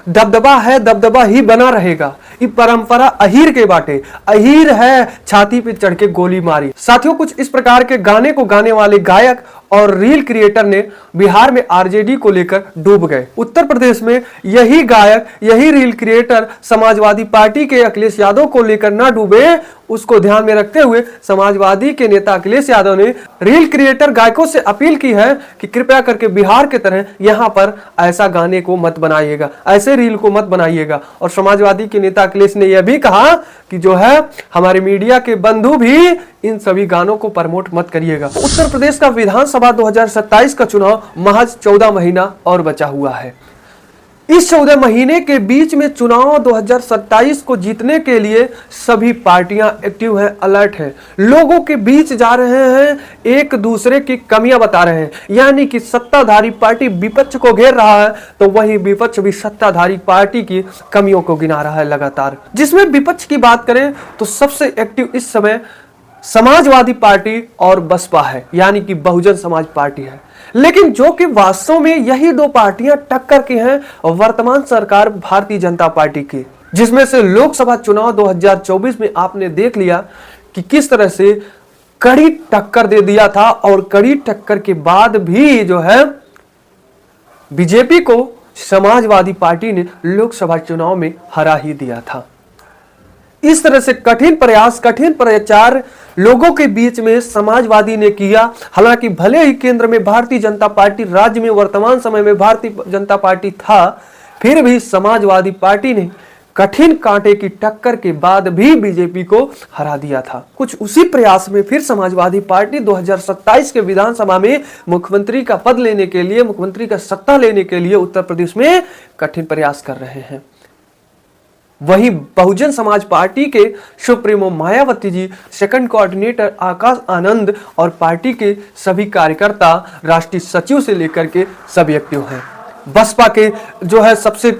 दबदबा है, दबदबा ही बना रहेगा। ये परंपरा अहीर के बाटे, अहीर है छाती पे चढ़ के गोली मारी। साथियों, कुछ इस प्रकार के गाने को गाने वाले गायक और रील क्रिएटर ने बिहार में आरजेडी को लेकर डूब गए। उत्तर प्रदेश में यही गायक, यही रील क्रिएटर समाजवादी पार्टी के अखिलेश यादव को लेकर ना डूबे, उसको ध्यान में रखते हुए समाजवादी के नेता अखिलेश यादव ने रील क्रिएटर गायकों से अपील की है कि कृपया करके बिहार के तरह यहां पर ऐसा गाने को मत बनाइएगा, ऐसे रील को मत बनाइएगा। और समाजवादी के नेता अखिलेश ने यह भी कहा कि जो है हमारे मीडिया के बंधु भी इन सभी गानों को प्रमोट मत करिएगा। उत्तर प्रदेश का विधानसभा 2027 का चुनाव महज 14 महीना और बचा हुआ है। इस 14 महीने के बीच में चुनाव 2027 को जीतने के लिए सभी पार्टियां एक्टिव हैं, अलर्ट हैं, लोगों के बीच जा रहे हैं, एक दूसरे की कमियां बता रहे हैं। यानी कि सत्ताधारी पार्टी विपक्ष को घेर रहा है तो वही विपक्ष भी सत्ताधारी पार्टी की कमियों को गिना रहा है लगातार। जिसमें विपक्ष की बात करें तो सबसे एक्टिव इस समय समाजवादी पार्टी और बसपा है, यानी कि बहुजन समाज पार्टी है। लेकिन जो कि वास्तव में यही दो पार्टियां टक्कर की हैं वर्तमान सरकार भारतीय जनता पार्टी की, जिसमें से लोकसभा चुनाव 2024 में आपने देख लिया कि किस तरह से कड़ी टक्कर दे दिया था और कड़ी टक्कर के बाद भी जो है बीजेपी को समाजवादी पार्टी ने लोकसभा चुनाव में हरा ही दिया था। इस तरह से कठिन प्रयास, कठिन प्रचार लोगों के बीच में समाजवादी ने किया। हालांकि भले ही केंद्र में भारतीय जनता पार्टी, राज्य में वर्तमान समय में भारतीय जनता पार्टी था, फिर भी समाजवादी पार्टी ने कठिन कांटे की टक्कर के बाद भी बीजेपी को हरा दिया था। कुछ उसी प्रयास में फिर समाजवादी पार्टी 2027 के विधानसभा में मुख्यमंत्री का पद लेने के लिए, मुख्यमंत्री का सत्ता लेने के लिए उत्तर प्रदेश में कठिन प्रयास कर रहे हैं। वहीं बहुजन समाज पार्टी के supremo Mayawati ji, second coordinator Akash Anand और पार्टी के सभी कार्यकर्ता, राष्ट्रीय सचिव से लेकर के सभी एक्टिव हैं। बसपा के जो है सबसे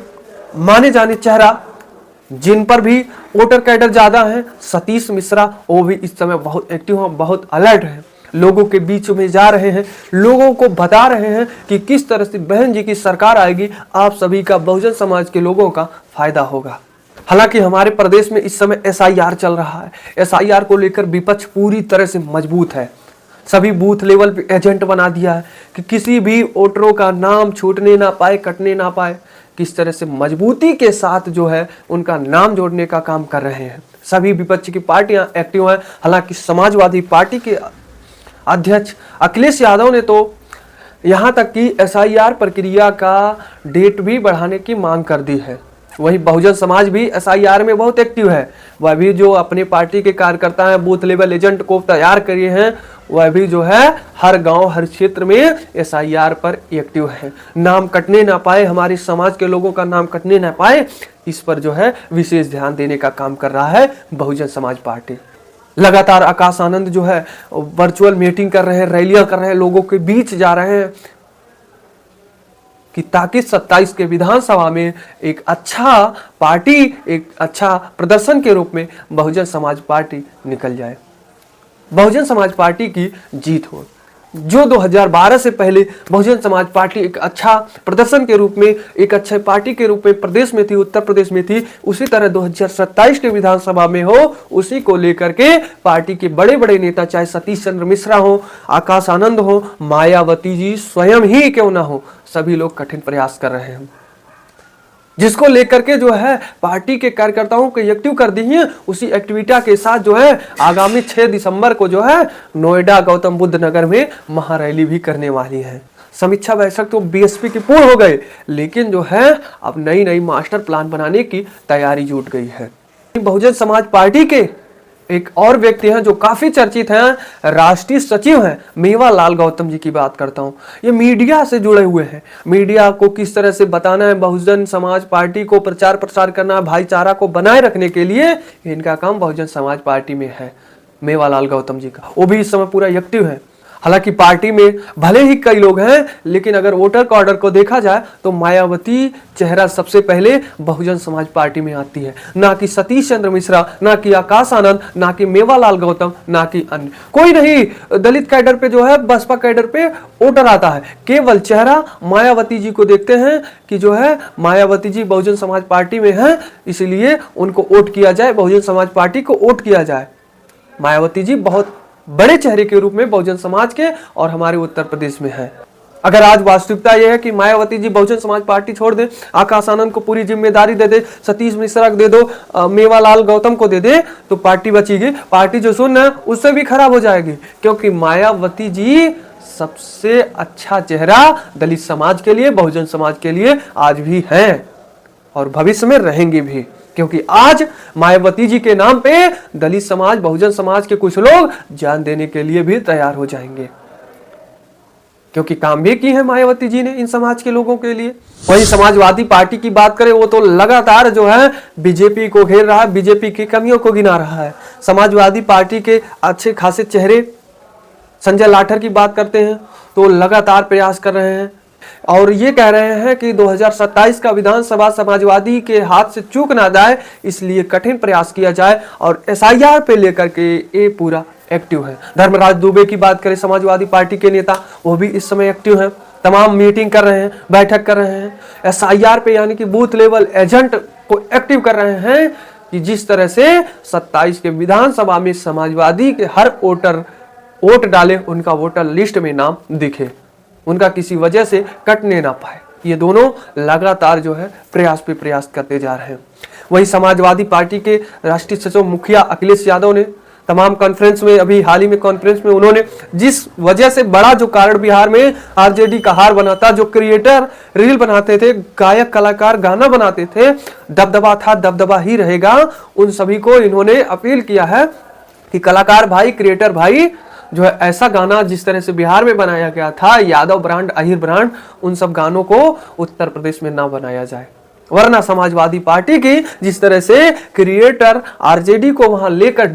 माने जाने चेहरा, जिन पर भी वोटर कैडर ज्यादा है, सतीश मिश्रा, वो भी इस समय बहुत एक्टिव हैं, बहुत अलर्ट हैं, लोगों के बीच में जा रहे हैं, लोगों को बता रहे हैं कि किस तरह से बहन जी की सरकार आएगी, आप सभी का, बहुजन समाज के लोगों का फायदा होगा। हालांकि हमारे प्रदेश में इस समय एसआईआर चल रहा है। एसआईआर को लेकर विपक्ष पूरी तरह से मजबूत है। सभी बूथ लेवल पे एजेंट बना दिया है कि किसी भी वोटरों का नाम छूटने ना पाए, कटने ना पाए। किस तरह से मजबूती के साथ जो है उनका नाम जोड़ने का काम कर रहे हैं। सभी विपक्ष की पार्टियां एक्टिव हैं। हालांकि समाजवादी पार्टी के अध्यक्ष अखिलेश यादव ने तो यहां तक कि एसआईआर प्रक्रिया का डेट भी बढ़ाने की मांग कर दी है। वहीं बहुजन समाज भी एसआईआर में बहुत एक्टिव है। वह भी जो अपने पार्टी के कार्यकर्ता हैं, बूथ लेवल एजेंट को तैयार किए हैं, वह भी जो है हर गांव, हर क्षेत्र में एसआईआर पर एक्टिव है। नाम कटने ना पाए, हमारे समाज के लोगों का नाम कटने ना पाए, इस पर जो है विशेष ध्यान देने का काम कर रहा है बहुजन समाज पार्टी। लगातार आकाश आनंद जो है वर्चुअल मीटिंग कर रहे हैं, रैलियां कर रहे हैं, लोगों के बीच जा रहे हैं कि ताकि 27 के विधानसभा में एक अच्छा पार्टी, एक अच्छा प्रदर्शन के रूप में बहुजन समाज पार्टी निकल जाए, बहुजन समाज पार्टी की जीत हो। जो 2012 से पहले बहुजन समाज पार्टी एक अच्छा प्रदर्शन के रूप में, एक अच्छे पार्टी के रूप में प्रदेश में थी, उत्तर प्रदेश में थी, उसी तरह 2027 के विधानसभा में हो, उसी को लेकर के पार्टी के बड़े बड़े नेता, चाहे सतीश चंद्र मिश्रा हो, आकाश आनंद हो, मायावती जी स्वयं ही क्यों ना हो, सभी लोग कठिन प्रयास कर रहे हैं, जिसको लेकर के जो है पार्टी के कार्यकर्ताओं को एक्टिव कर दी है। उसी एक्टिविटी के साथ जो है आगामी 6 दिसंबर को जो है नोएडा गौतम बुद्ध नगर में महारैली भी करने वाली है। समीक्षा बैठक तो बीएसपी की पूर्ण हो गए, लेकिन जो है अब नई नई मास्टर प्लान बनाने की तैयारी जुट गई है। बहुजन समाज पार्टी के एक और व्यक्ति हैं जो काफी चर्चित हैं, राष्ट्रीय सचिव हैं, मेवालाल गौतम जी की बात करता हूं। ये मीडिया से जुड़े हुए हैं, मीडिया को किस तरह से बताना है, बहुजन समाज पार्टी को प्रचार प्रसार करना, भाईचारा को बनाए रखने के लिए इनका काम बहुजन समाज पार्टी में है। मेवालाल गौतम जी का वो भी इस समय पूरा एक्टिव है। हालांकि पार्टी में भले ही कई लोग हैं, लेकिन अगर वोटर का ऑर्डर को देखा जाए तो मायावती चेहरा सबसे पहले बहुजन समाज पार्टी में आती है, ना कि सतीश चंद्र मिश्रा, ना कि आकाश आनंद, ना कि मेवालाल गौतम, ना कि अन्य कोई नहीं। दलित कैडर पे जो है, बसपा कैडर पे वोटर आता है, केवल चेहरा मायावती जी को देखते हैं कि जो है मायावती जी बहुजन समाज पार्टी में है, इसलिए उनको वोट किया जाए, बहुजन समाज पार्टी को वोट किया जाए। मायावती जी बहुत बड़े चेहरे के रूप में बहुजन समाज के और हमारे उत्तर प्रदेश में है। अगर आज वास्तविकता यह है कि मायावती जी बहुजन समाज पार्टी छोड़ दे, आकाश आनंद को पूरी जिम्मेदारी दे दे, सतीश मिश्रा को दे दो, मेवालाल गौतम को दे दे, तो पार्टी बचेगी। पार्टी जो सुन है उससे भी खराब हो जाएगी, क्योंकि मायावती जी सबसे अच्छा चेहरा दलित समाज के लिए, बहुजन समाज के लिए आज भी हैं और भविष्य में रहेंगे भी, क्योंकि आज मायावती जी के नाम पे दलित समाज, बहुजन समाज के कुछ लोग जान देने के लिए भी तैयार हो जाएंगे, क्योंकि काम भी की है मायावती जी ने इन समाज के लोगों के लिए। वही समाजवादी पार्टी की बात करें, वो तो लगातार जो है बीजेपी को घेर रहा है, बीजेपी की कमियों को गिना रहा है। समाजवादी पार्टी के अच्छे खासे चेहरे संजय लाठर की बात करते हैं तो लगातार प्रयास कर रहे हैं और ये कह रहे हैं कि 2027 का विधानसभा समाजवादी के हाथ से चूक ना जाए, इसलिए कठिन प्रयास किया जाए और एसआईआर पे लेकर के ये पूरा एक्टिव है। धर्मराज दुबे की बात करें, समाजवादी पार्टी के नेता, वो भी इस समय एक्टिव हैं, तमाम मीटिंग कर रहे हैं, बैठक कर रहे हैं एसआईआर पे, यानी कि बूथ लेवल एजेंट को एक्टिव कर रहे हैं कि जिस तरह से 27 के विधानसभा में समाजवादी के हर वोटर वोट डाले, उनका वोटर लिस्ट में नाम दिखे, उनका किसी वजह से कटने ना पाए। ये दोनों लगातार जो है प्रयास पे प्रयास करते जा रहे हैं। वही समाजवादी पार्टी के राष्ट्रीय सचिव मुखिया अखिलेश यादव ने तमाम कॉन्फ्रेंस में, अभी हाल ही में कॉन्फ्रेंस में उन्होंने जिस वजह से बड़ा जो कारण बिहार में आरजेडी का हार बना था, जो क्रिएटर रील बनाते थे, गायक कलाकार गाना बनाते थे, दबदबा था, दबदबा ही रहेगा, उन सभी को इन्होंने अपील किया है कि कलाकार भाई, क्रिएटर भाई, जो है ऐसा गाना जिस तरह से बिहार में बनाया गया था, यादव ब्रांड, अहिर ब्रांड, उन सब गानों को उत्तर प्रदेश में ना बनाया जाए, वरना समाजवादी पार्टी की जिस तरह से क्रिएटर आरजेडी को वहां लेकर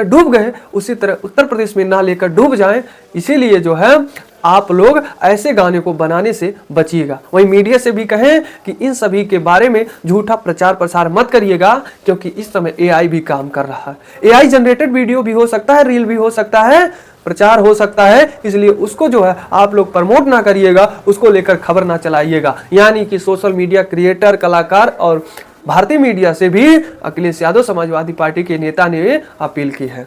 डूब गए, उसी तरह उत्तर प्रदेश में ना लेकर डूब जाएं। इसीलिए जो है आप लोग ऐसे गाने को बनाने से बचिएगा। वहीं मीडिया से भी कहें कि इन सभी के बारे में झूठा प्रचार प्रसार मत करिएगा, क्योंकि इस समय एआई भी काम कर रहा है। एआई जनरेटेड वीडियो भी हो सकता है, रील भी हो सकता है, प्रचार हो सकता है, इसलिए उसको जो है आप लोग प्रमोट ना करिएगा, उसको लेकर खबर ना चलाइएगा। यानी कि सोशल मीडिया क्रिएटर, कलाकार और भारतीय मीडिया से भी अखिलेश यादव समाजवादी पार्टी के नेता ने अपील की है।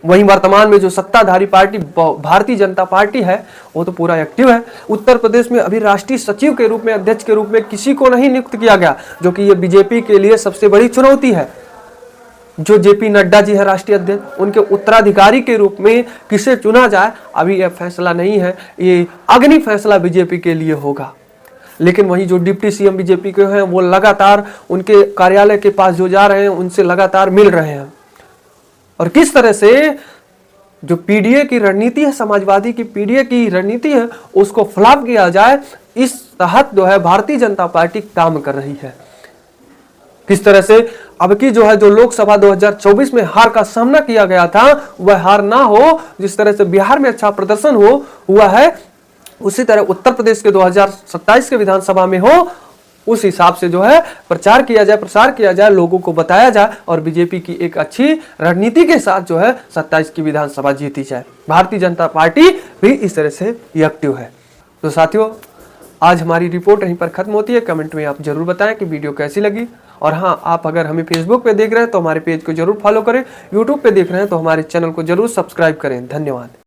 वहीं वर्तमान में जो सत्ताधारी पार्टी भारतीय जनता पार्टी है, वो तो पूरा एक्टिव है। उत्तर प्रदेश में अभी राष्ट्रीय सचिव के रूप में, अध्यक्ष के रूप में किसी को नहीं नियुक्त किया गया, जो कि ये बीजेपी के लिए सबसे बड़ी चुनौती है। जो जेपी नड्डा जी है राष्ट्रीय अध्यक्ष, उनके उत्तराधिकारी के रूप में किसे चुना जाए, अभी यह फैसला नहीं है, ये अग्नि फैसला बीजेपी के लिए होगा। लेकिन वहीं जो डिप्टी सीएम बीजेपी के हैं, वो लगातार उनके कार्यालय के पास जो जा रहे हैं, उनसे लगातार मिल रहे हैं। और किस तरह से जो पीडीए की रणनीति है, समाजवादी की पीडीए की रणनीति है, उसको फ्लॉप किया जाए, इस तहत जो है भारतीय जनता पार्टी काम कर रही है। किस तरह से अब की जो है जो लोकसभा 2024 में हार का सामना किया गया था, वह हार ना हो, जिस तरह से बिहार में अच्छा प्रदर्शन हुआ है, उसी तरह उत्तर प्रदेश के 2027 के विधानसभा में हो, उस हिसाब से जो है प्रचार किया जाए, प्रसार किया जाए, लोगों को बताया जाए और बीजेपी की एक अच्छी रणनीति के साथ जो है 27 की विधानसभा जीती जाए। भारतीय जनता पार्टी भी इस तरह से एक्टिव है। तो साथियों, आज हमारी रिपोर्ट यहीं पर खत्म होती है। कमेंट में आप जरूर बताएं कि वीडियो कैसी लगी। और हाँ, आप अगर हमें फेसबुक पे देख रहे हैं तो हमारे पेज को जरूर फॉलो करें, यूट्यूब पे देख रहे हैं तो हमारे चैनल को जरूर सब्सक्राइब करें। धन्यवाद।